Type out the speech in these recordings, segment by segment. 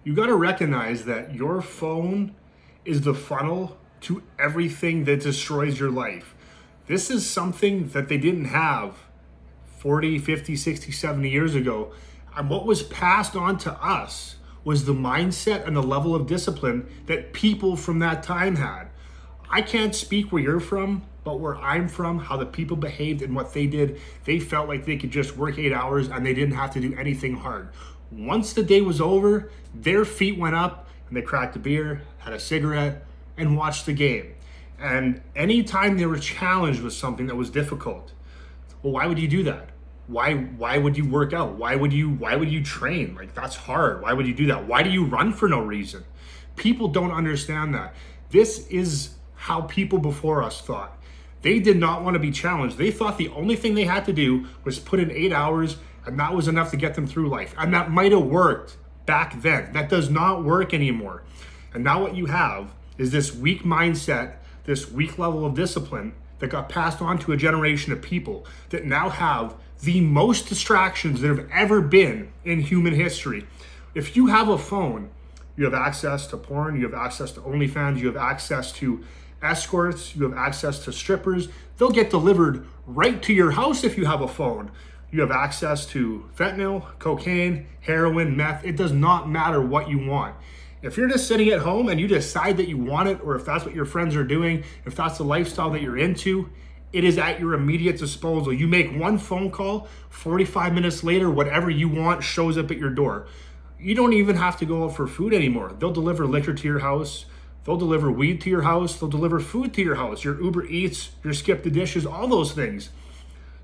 You got to recognize that your phone is the funnel to everything that destroys your life. This is something that they didn't have 40, 50, 60, 70 years ago. And what was passed on to us was the mindset and the level of discipline that people from that time had. I can't speak where you're from, but where I'm from, how the people behaved and what they did, they felt like they could just work 8 hours and they didn't have to do anything hard. Once the day was over, their feet went up and they cracked a beer, had a cigarette, and watched the game. And anytime they were challenged with something that was difficult, well, why would you do that? Why would you work out? Why would you train? Like, that's hard. Why would you do that? Why do you run for no reason? People don't understand that. This is how people before us thought. They did not want to be challenged. They thought the only thing they had to do was put in 8 hours, and that was enough to get them through life. And that might have worked back then. That does not work anymore. And now what you have is this weak mindset, this weak level of discipline that got passed on to a generation of people that now have the most distractions that have ever been in human history. If you have a phone, you have access to porn, you have access to OnlyFans, you have access to escorts, you have access to strippers. They'll get delivered right to your house if you have a phone. You have access to fentanyl, cocaine, heroin, meth. It does not matter what you want. If you're just sitting at home and you decide that you want it, or if that's what your friends are doing, if that's the lifestyle that you're into, it is at your immediate disposal. You make one phone call, 45 minutes later, whatever you want shows up at your door. You don't even have to go out for food anymore. They'll deliver liquor to your house. They'll deliver weed to your house. They'll deliver food to your house. Your Uber Eats, your Skip the Dishes, all those things.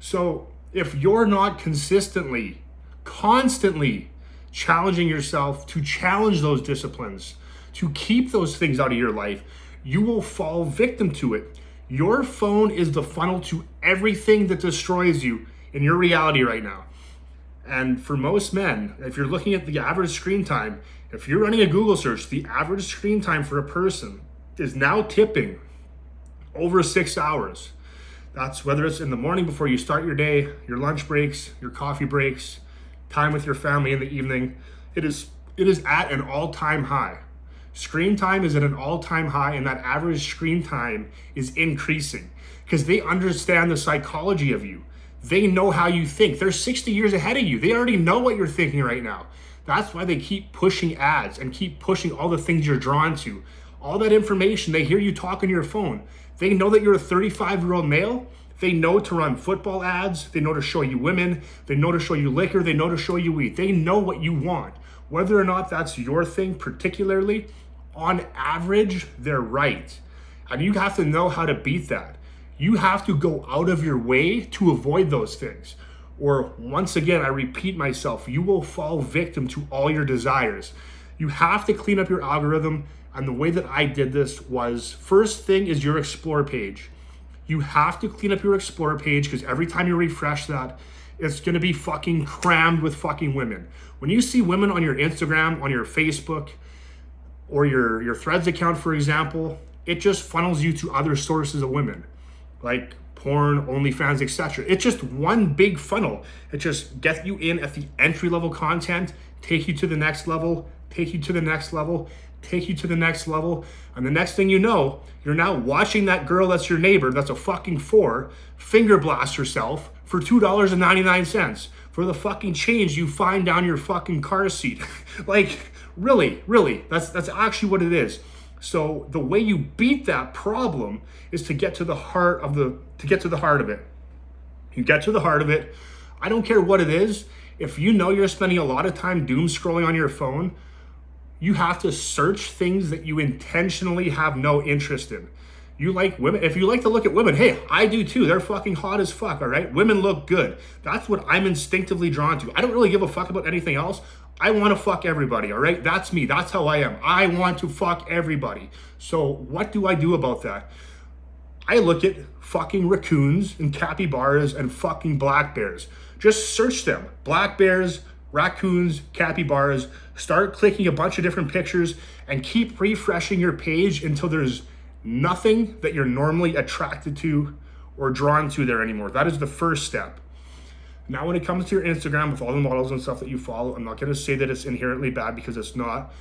So if you're not constantly, constantly challenging yourself to challenge those disciplines, to keep those things out of your life, you will fall victim to it. Your phone is the funnel to everything that destroys you in your reality right now. And for most men, if you're looking at the average screen time, if you're running a Google search, the average screen time for a person is now tipping over 6 hours. That's whether it's in the morning before you start your day, your lunch breaks, your coffee breaks, time with your family in the evening. It is at an all-time high. Screen time is at an all-time high, and that average screen time is increasing because they understand the psychology of you. They know how you think. They're 60 years ahead of you. They already know what you're thinking right now. That's why they keep pushing ads and keep pushing all the things you're drawn to. All that information, they hear you talk on your phone. They know that you're a 35-year-old male. They know to run football ads. They know to show you women. They know to show you liquor. They know to show you weed. They know what you want. Whether or not that's your thing particularly, on average, they're right. And you have to know how to beat that. You have to go out of your way to avoid those things. Or once again, I repeat myself, you will fall victim to all your desires. You have to clean up your algorithm. And the way that I did this was, first thing is your Explore page. You have to clean up your Explore page because every time you refresh that, it's going to be fucking crammed with fucking women. When you see women on your Instagram, on your Facebook, or your Threads account, for example, it just funnels you to other sources of women, like porn, OnlyFans, etc. It's just one big funnel. It just gets you in at the entry-level content, take you to the next level, take you to the next level, take you to the next level, and the next thing you know, you're now watching that girl that's your neighbor, that's a fucking 4, finger blast herself for $2.99 for the fucking change you find down your fucking car seat. Like, really, that's actually what it is. So the way you beat that problem is to get to the heart of it. You get to the heart of it. I don't care what it is. If you know you're spending a lot of time doom scrolling on your phone, you have to search things that you intentionally have no interest in. You like women. If you like to look at women, hey, I do too. They're fucking hot as fuck, all right? Women look good. That's what I'm instinctively drawn to. I don't really give a fuck about anything else. I want to fuck everybody, all right? That's me. That's how I am. I want to fuck everybody. So what do I do about that? I look at fucking raccoons and capybaras and fucking black bears. Just search them. Black bears, raccoons, capybaras. Start clicking a bunch of different pictures and keep refreshing your page until there's nothing that you're normally attracted to or drawn to there anymore. That is the first step. Now, when it comes to your Instagram with all the models and stuff that you follow, I'm not going to say that it's inherently bad, because it's not.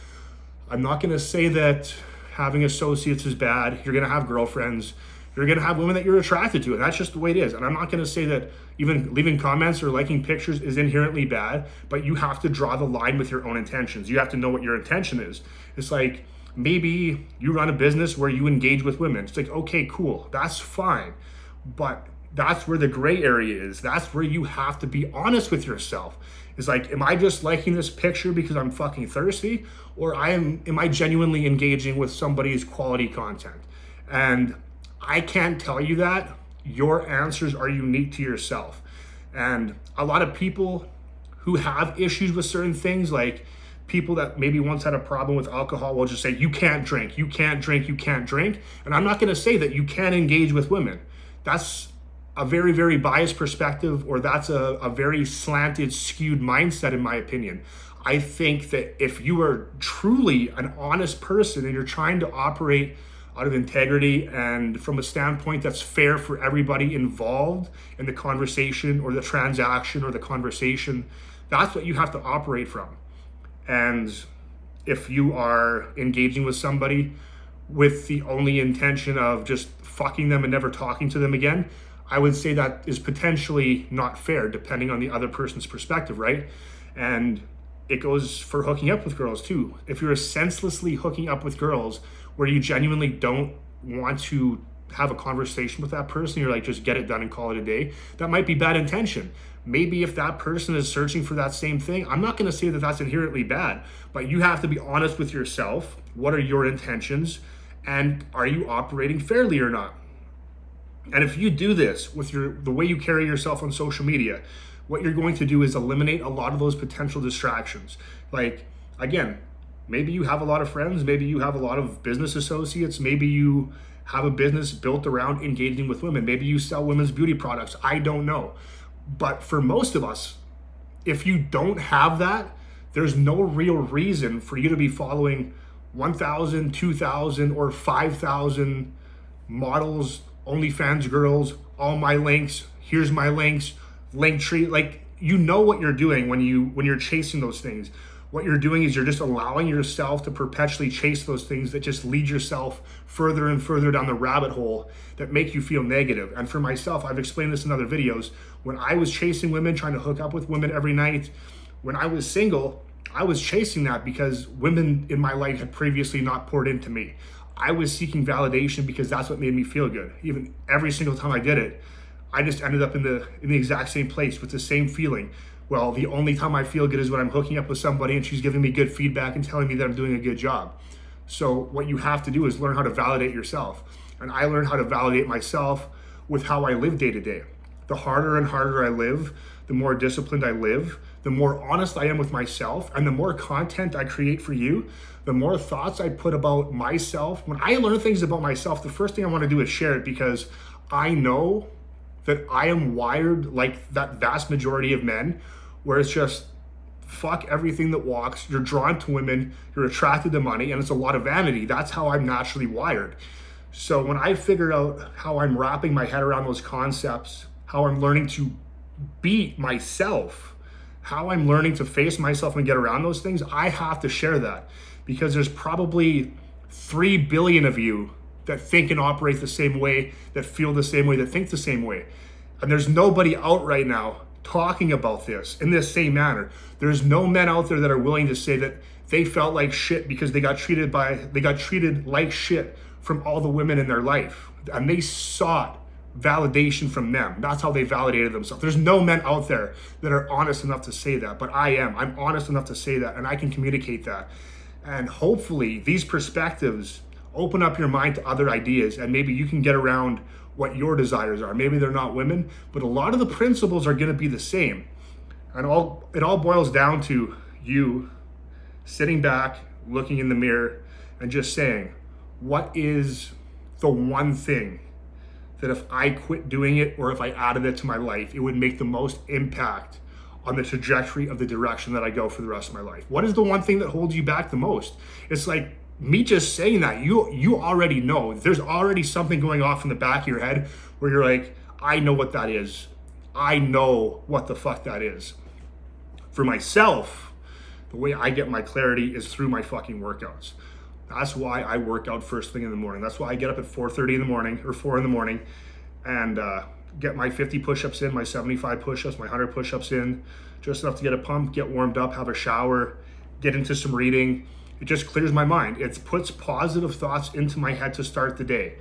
I'm not going to say that having associates is bad. You're going to have girlfriends. You're going to have women that you're attracted to, and that's just the way it is. And I'm not going to say that even leaving comments or liking pictures is inherently bad, but you have to draw the line with your own intentions. You have to know what your intention is. It's like, maybe you run a business where you engage with women. It's like, okay, cool, that's fine. But that's where the gray area is. That's where you have to be honest with yourself. It's like, am I just liking this picture because I'm fucking thirsty? Or am I genuinely engaging with somebody's quality content? And I can't tell you that. Your answers are unique to yourself. And a lot of people who have issues with certain things, like people that maybe once had a problem with alcohol, will just say, you can't drink, you can't drink, you can't drink. And I'm not going to say that you can't engage with women. That's a very, very biased perspective, or that's a very slanted, skewed mindset, in my opinion. I think that if you are truly an honest person and you're trying to operate out of integrity and from a standpoint that's fair for everybody involved in the conversation or the transaction or the conversation, that's what you have to operate from. And if you are engaging with somebody with the only intention of just fucking them and never talking to them again, I would say that is potentially not fair, depending on the other person's perspective, right? And it goes for hooking up with girls too. If you're senselessly hooking up with girls where you genuinely don't want to have a conversation with that person, you're like, just get it done and call it a day, that might be bad intention. Maybe if that person is searching for that same thing, I'm not going to say that that's inherently bad, but you have to be honest with yourself. What are your intentions, and are you operating fairly or not? And if you do this with the way you carry yourself on social media, what you're going to do is eliminate a lot of those potential distractions. Like, again, maybe you have a lot of friends, maybe you have a lot of business associates, maybe you have a business built around engaging with women, maybe you sell women's beauty products, I don't know. But for most of us, if you don't have that, there's no real reason for you to be following 1,000, 2,000, or 5,000 models, OnlyFans girls, all my links, here's my links, Linktree. Like, you know what you're doing when you're chasing those things. What you're doing is you're just allowing yourself to perpetually chase those things that just lead yourself further and further down the rabbit hole that make you feel negative. And for myself, I've explained this in other videos. When I was chasing women, trying to hook up with women every night, when I was single, I was chasing that because women in my life had previously not poured into me. I was seeking validation because that's what made me feel good. Even every single time I did it, I just ended up in the exact same place with the same feeling. Well, the only time I feel good is when I'm hooking up with somebody and she's giving me good feedback and telling me that I'm doing a good job. So what you have to do is learn how to validate yourself. And I learned how to validate myself with how I live day to day. The harder and harder I live, the more disciplined I live, the more honest I am with myself, and the more content I create for you, the more thoughts I put about myself. When I learn things about myself, the first thing I want to do is share it, because I know that I am wired like that vast majority of men, where it's just fuck everything that walks. You're drawn to women, you're attracted to money, and it's a lot of vanity. That's how I'm naturally wired. So when I figured out how I'm wrapping my head around those concepts, how I'm learning to be myself, how I'm learning to face myself and get around those things, I have to share that, because there's probably 3 billion of you that think and operate the same way, that feel the same way, that think the same way. And there's nobody out right now talking about this in this same manner. There's no men out there that are willing to say that they felt like shit because they got treated like shit from all the women in their life, and they sought validation from them. That's how they validated themselves. There's no men out there that are honest enough to say that, but I am. I'm honest enough to say that, and I can communicate that. And hopefully these perspectives open up your mind to other ideas, and maybe you can get around what your desires are. Maybe they're not women, but a lot of the principles are going to be the same. And it all boils down to you sitting back, looking in the mirror, and just saying, what is the one thing that if I quit doing it, or if I added it to my life, it would make the most impact on the trajectory of the direction that I go for the rest of my life? What is the one thing that holds you back the most? It's like me just saying that, you already know. There's already something going off in the back of your head where you're like, I know what that is. I know what the fuck that is. For myself, the way I get my clarity is through my fucking workouts. That's why I work out first thing in the morning. That's why I get up at 4:30 in the morning or 4 in the morning and get my 50 push-ups in, my 75 push-ups, my 100 push-ups in, just enough to get a pump, get warmed up, have a shower, get into some reading. It just clears my mind. It puts positive thoughts into my head to start the day.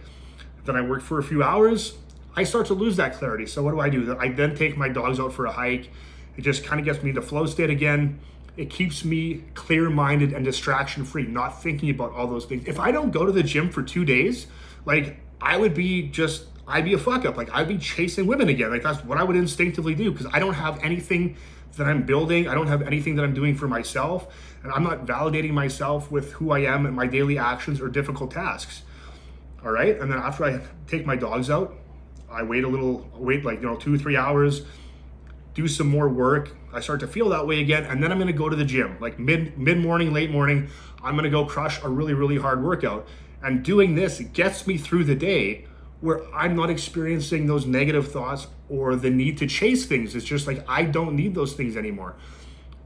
Then I work for a few hours, I start to lose that clarity. So what do? I then take my dogs out for a hike. It just kind of gets me into flow state again. It keeps me clear-minded and distraction-free, not thinking about all those things. If I don't go to the gym for 2 days, like I'd be a fuck up. Like I'd be chasing women again. Like that's what I would instinctively do because I don't have anything that I'm building. I don't have anything that I'm doing for myself. And I'm not validating myself with who I am and my daily actions or difficult tasks. All right. And then after I take my dogs out, I wait like, 2-3 hours, do some more work. I start to feel that way again. And then I'm going to go to the gym, like mid-morning, late morning. I'm going to go crush a really, really hard workout. And doing this gets me through the day where I'm not experiencing those negative thoughts or the need to chase things. It's just like, I don't need those things anymore.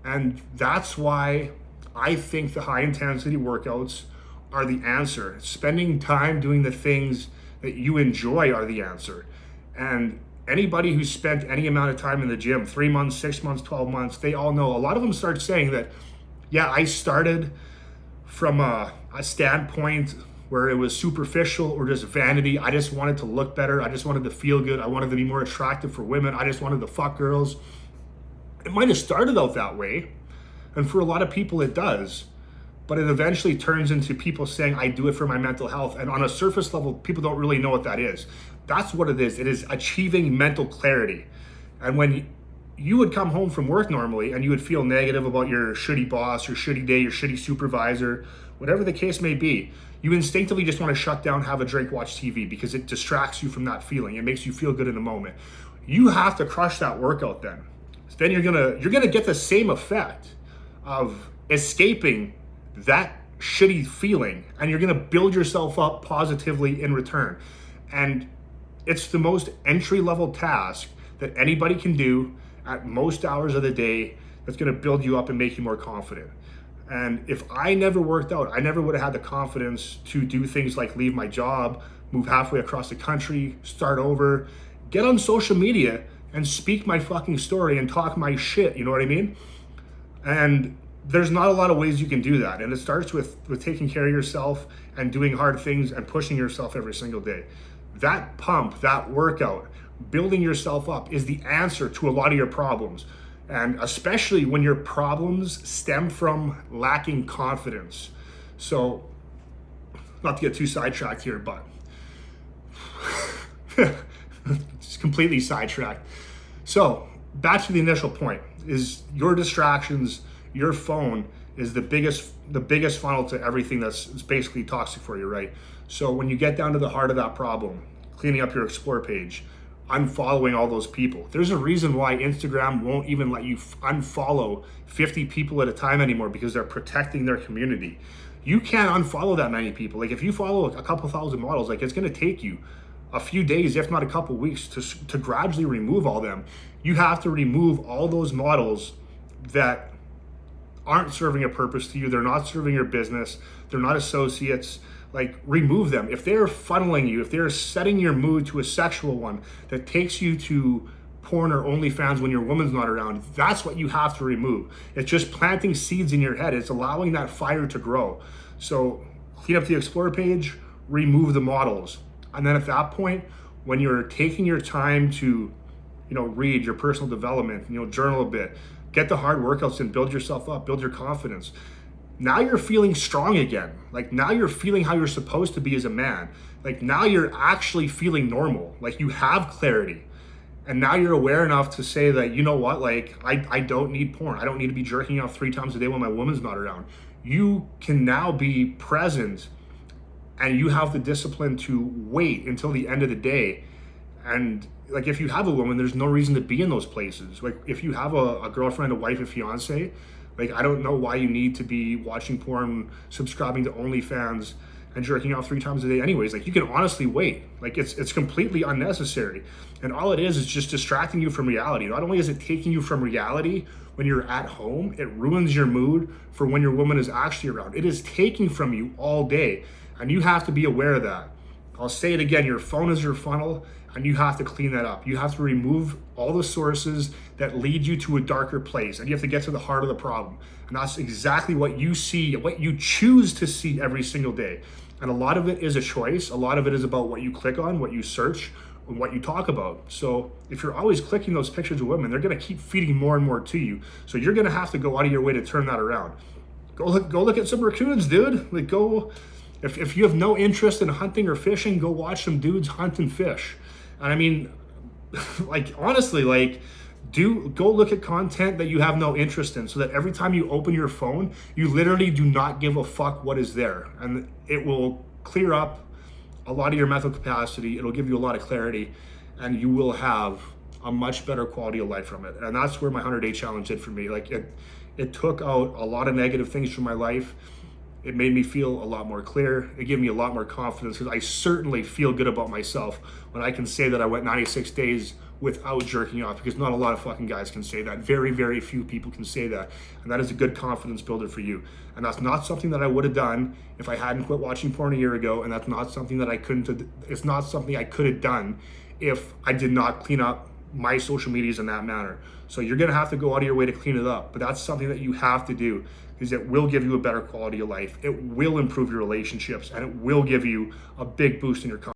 And that's why I think the high intensity workouts are the answer. Spending time doing the things that you enjoy are the answer. And anybody who's spent any amount of time in the gym, 3 months, 6 months, 12 months, they all know, a lot of them start saying that, yeah, I started from a standpoint where it was superficial or just vanity. I just wanted to look better. I just wanted to feel good. I wanted to be more attractive for women. I just wanted to fuck girls. It might have started out that way. And for a lot of people it does. But it eventually turns into people saying, I do it for my mental health. And on a surface level, people don't really know what that is. That's what it is. It is achieving mental clarity. And when you would come home from work normally and you would feel negative about your shitty boss, your shitty day, your shitty supervisor, whatever the case may be, you instinctively just want to shut down, have a drink, watch TV because it distracts you from that feeling. It makes you feel good in the moment. You have to crush that workout then. So then you're gonna get the same effect of escaping that shitty feeling, and you're gonna build yourself up positively in return. And it's the most entry-level task that anybody can do at most hours of the day that's gonna build you up and make you more confident. And if I never worked out, I never would have had the confidence to do things like leave my job, move halfway across the country, start over, get on social media and speak my fucking story and talk my shit, you know what I mean? And there's not a lot of ways you can do that. And it starts with taking care of yourself and doing hard things and pushing yourself every single day. That pump, that workout, building yourself up is the answer to a lot of your problems. And especially when your problems stem from lacking confidence. So, not to get too sidetracked here, but just completely sidetracked. So, back to the initial point, is your distractions, your phone is the biggest funnel to everything that's basically toxic for you, right? So when you get down to the heart of that problem, cleaning up your Explore page, unfollowing all those people. There's a reason why Instagram won't even let you unfollow 50 people at a time anymore because they're protecting their community. You can't unfollow that many people. Like if you follow a couple thousand models, like it's gonna take you a few days, if not a couple weeks to gradually remove all them. You have to remove all those models that aren't serving a purpose to you. They're not serving your business. They're not associates. Like remove them. If they're funneling you, if they're setting your mood to a sexual one that takes you to porn or OnlyFans when your woman's not around, that's what you have to remove. It's just planting seeds in your head. It's allowing that fire to grow. So clean up the Explore page, remove the models. And then at that point, when you're taking your time to, read your personal development, journal a bit, get the hard workouts in, build yourself up, build your confidence. Now you're feeling strong again. Like now you're feeling how you're supposed to be as a man. Like now you're actually feeling normal. Like you have clarity. And now you're aware enough to say that, you know what, like I don't need porn. I don't need to be jerking off 3 times a day when my woman's not around. You can now be present and you have the discipline to wait until the end of the day. And like if you have a woman, there's no reason to be in those places. Like if you have a girlfriend, a wife, a fiance, like I don't know why you need to be watching porn, subscribing to OnlyFans, and jerking off 3 times a day anyways. Like, you can honestly wait. Like, it's completely unnecessary. And all it is just distracting you from reality. Not only is it taking you from reality when you're at home, it ruins your mood for when your woman is actually around. It is taking from you all day, and you have to be aware of that. I'll say it again, your phone is your funnel, and you have to clean that up. You have to remove all the sources that lead you to a darker place, and you have to get to the heart of the problem. And that's exactly what you see, what you choose to see every single day. And a lot of it is a choice. A lot of it is about what you click on, what you search, and what you talk about. So if you're always clicking those pictures of women, they're gonna keep feeding more and more to you. So you're gonna have to go out of your way to turn that around. Go look at some raccoons, dude. Like, go, if you have no interest in hunting or fishing, go watch some dudes hunt and fish. And I mean, like, honestly, like, go look at content that you have no interest in, so that every time you open your phone, you literally do not give a fuck what is there. And it will clear up a lot of your mental capacity. It'll give you a lot of clarity, and you will have a much better quality of life from it. And that's where my 100-day challenge did for me. Like, it took out a lot of negative things from my life. It made me feel a lot more clear. It gave me a lot more confidence, because I certainly feel good about myself when I can say that I went 96 days without jerking off, because not a lot of fucking guys can say that. Very, very few people can say that. And that is a good confidence builder for you. And that's not something that I would have done if I hadn't quit watching porn a year ago. And that's not something that it's not something I could have done if I did not clean up my social medias in that manner. So you're gonna have to go out of your way to clean it up, but that's something that you have to do, because it will give you a better quality of life. It will improve your relationships, and it will give you a big boost in your confidence.